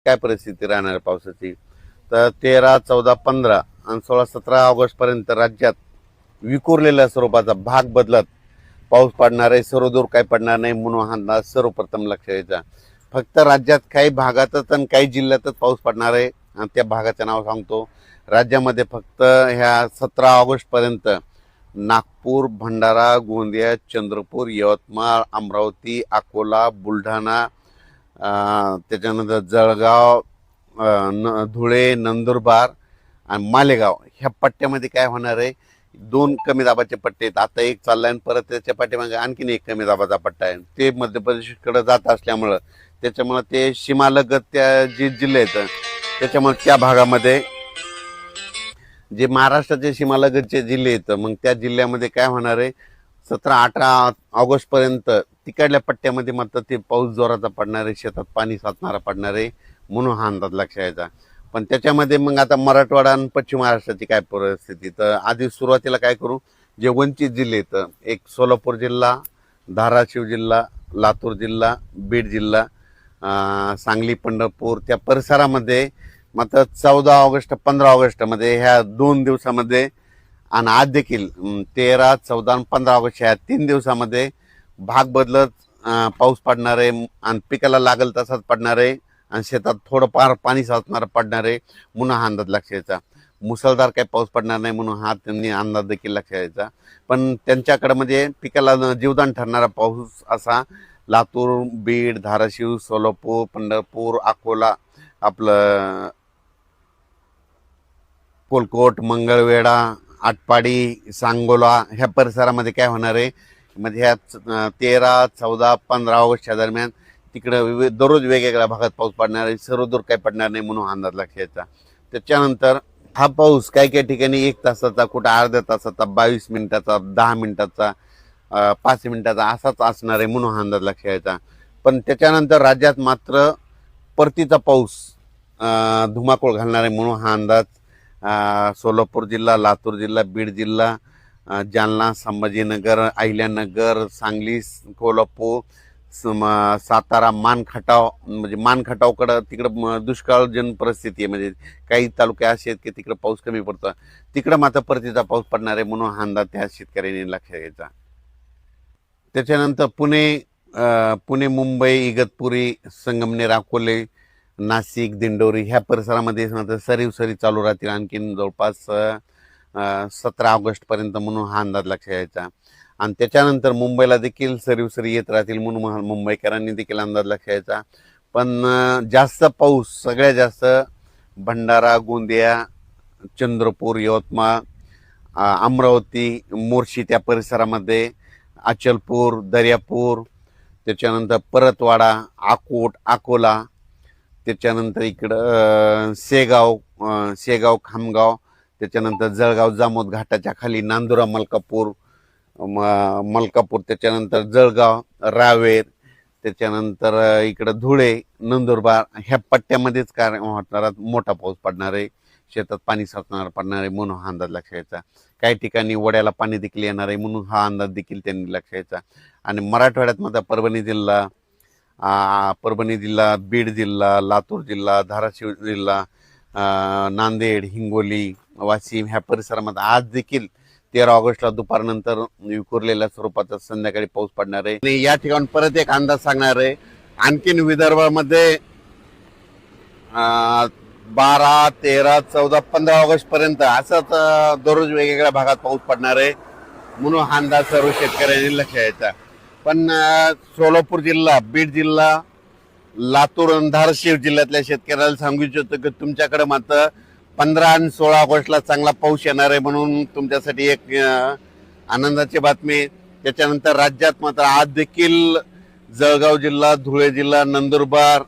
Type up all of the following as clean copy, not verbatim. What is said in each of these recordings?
काय परिस्थिती राहणार आहे पावसाची, तर 13, 14, 15 आणि 16, 17 ऑगस्टपर्यंत राज्यात विखुरलेल्या स्वरूपाचा भाग बदलत पाऊस पडणार आहे. सर्वदूर काही पडणार नाही म्हणून हा अंदाज सर्वप्रथम लक्षात घ्यायचा. फक्त राज्यात काही भागातच आणि काही जिल्ह्यातच पाऊस पडणार आहे आणि त्या भागाचं नाव सांगतो. राज्यामध्ये फक्त ह्या 17 ऑगस्टपर्यंत नागपूर, भंडारा, गोंदिया, चंद्रपूर, यवतमाळ, अमरावती, अकोला, बुलढाणा, त्याच्यानंतर जळगाव, धुळे, नंदुरबार आणि मालेगाव ह्या पट्ट्यामध्ये काय होणार आहे, 2 कमी दाबाचे पट्टे आहेत. आता एक चाललाय आणि परत त्याच्या पाठीमागे आणखीन एक कमी दाबाचा पट्टा आहे. ते मध्य प्रदेशकडे जात असल्यामुळं त्याच्यामुळे ते सीमालगत त्या जे जिल्हे आहेत त्याच्यामुळे त्या भागामध्ये जे महाराष्ट्राचे सीमालगतचे जिल्हे आहेत मग त्या जिल्ह्यामध्ये काय होणार आहे, 17-18 ऑगस्टपर्यंत तिकडल्या पट्ट्यामध्ये मात्र ते पाऊस जोराचा पडणार आहे, शेतात पाणी साचणारा पडणार आहे म्हणून हा अंदाज लक्षात यायचा. पण त्याच्यामध्ये मग आता मराठवाडा आणि पश्चिम महाराष्ट्राची काय परिस्थिती, तर आधी सुरुवातीला काय करू, जे वंचित जिल्हे आहेत, एक सोलापूर जिल्हा, धाराशिव जिल्हा, लातूर जिल्हा, बीड जिल्हा, सांगली, पंढरपूर त्या परिसरामध्ये मात्र 14 ऑगस्ट 15 ऑगस्टमध्ये ह्या 2 दिवसामध्ये आणि आज देखील 13, 14 आणि 15 ऑगस्ट ह्या 3 दिवसामध्ये भाग बदलत पाऊस पडणार आहे आणि पिकाला लागल तसाच पडणार आहे आणि शेतात थोडंफार पाणी साचणार पडणार आहे म्हणून हा अंदाज लक्षात यायचा. मुसळधार काही पाऊस पडणार नाही म्हणून हा त्यांनी अंदाज देखील लक्षात यायचा. पण त्यांच्याकडे म्हणजे पिकाला जीवदान ठरणारा पाऊस असा लातूर, बीड, धाराशिव, सोलापूर, पंढरपूर, अकोला, आपलं कोलकोट, मंगळवेढा, आटपाडी, सांगोला ह्या परिसरामध्ये काय होणार आहे, म्हणजे ह्या 13, 14, 15 ऑगस्टच्या दरम्यान तिकडे दररोज वेगवेगळ्या भागात पाऊस पडणार आहे, सर्वदूर काही पडणार नाही म्हणून अंदाज लक्षात यायचा. त्याच्यानंतर हा पाऊस काही काही ठिकाणी 1 तासाचा, कुठं अर्ध्या तासाचा, 22 मिनिटाचा, 10 मिनिटाचा, 5 मिनिटाचा असाच असणार आहे म्हणून अंदाज लक्षात यायचा. पण त्याच्यानंतर राज्यात मात्र परतीचा पाऊस धुमाकूळ घालणार आहे म्हणून हा अंदाज सोलापूर जिल्हा, लातूर जिल्हा, बीड जिल्हा, जालना, संभाजीनगर, अहिल्यानगर, सांगली, कोल्हापूर, सातारा, मानखटाव, म्हणजे मानखटावकडं तिकडं दुष्काळजन्य परिस्थिती आहे, म्हणजे काही तालुके असे आहेत की तिकडं पाऊस कमी पडतो, तिकडं मात्र परतीचा पाऊस पडणार आहे म्हणून हा अंदाज त्या शेतकऱ्यांनी लक्षात घ्यायचा. त्याच्यानंतर पुणे, मुंबई, इगतपुरी, संगमनेर, अकोले, नाशिक, दिंडोरी ह्या परिसरामध्ये सरी चालू राहतील आणखीन जवळपास 17 ऑगस्टपर्यंत म्हणून हा अंदाज लक्षात यायचा. आणि त्याच्यानंतर मुंबईला देखील सरी येत राहतील म्हणून मुंबईकरांनी देखील अंदाज लक्षात यायचा. पण जास्त पाऊस सगळ्यात जास्त भंडारा, गोंदिया, चंद्रपूर, यवतमाळ, अमरावती, मोर्शी त्या परिसरामध्ये, अचलपूर, दर्यापूर, त्याच्यानंतर परतवाडा, आकोट, अकोला, त्याच्यानंतर इकडं शेगाव, खामगाव, त्याच्यानंतर जळगाव, जामोद घाटाच्या खाली नांदुरा, मलकापूर, त्याच्यानंतर जळगाव, रावेर, त्याच्यानंतर इकडं धुळे, नंदुरबार ह्या पट्ट्यामध्येच काय होणार, मोठा पाऊस पडणार आहे, शेतात पाणी साचणार पडणार आहे म्हणून हा अंदाज लक्षात यायचा. काही ठिकाणी वड्याला पाणी देखील येणार आहे म्हणून हा अंदाज देखील त्यांनी लक्षात यायचा. आणि मराठवाड्यात मध्ये परभणी जिल्हा, बीड जिल्हा, लातूर जिल्हा, धाराशिव जिल्हा, नांदेड, हिंगोली, वाशिम ह्या परिसरामध्ये आज देखील 13 ऑगस्टला दुपारनंतर विखुरलेल्या स्वरूपाचा संध्याकाळी पाऊस पडणार आहे. आणि या ठिकाणी परत एक अंदाज सांगणार आहे, आणखीन विदर्भामध्ये 12, 13, 14, 15 ऑगस्ट पर्यंत असंच दररोज वेगवेगळ्या भागात पाऊस पडणार आहे म्हणून हा अंदाज सर्व शेतकऱ्यांनी लक्षात यायचा. पण सोलापूर जिल्हा, बीड जिल्हा, लातूर आणि धाराशिव जिल्ह्यातल्या शेतकऱ्याला सांगू इच्छितो की तुमच्याकडे मात्र 15 आणि 16 ऑगस्टला चांगला पाऊस येणार आहे म्हणून तुमच्यासाठी एक आनंदाची बातमी. त्याच्यानंतर राज्यात मात्र आज देखील जळगाव जिल्हा, धुळे जिल्हा, नंदुरबार,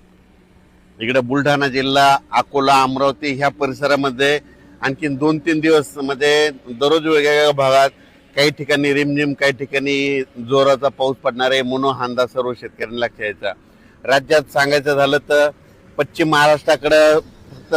इकडे बुलढाणा जिल्हा, अकोला, अमरावती ह्या परिसरामध्ये आणखीन 2-3 दिवस मध्ये दररोज वेगवेगळ्या भागात काही ठिकाणी रिमझिम, काही ठिकाणी जोराचा पाऊस पडणार आहे म्हणून हा अंदाज सर्व शेतकऱ्यांना लक्षात यायचा. राज्यात सांगायचं झालं तर पश्चिम महाराष्ट्राकडे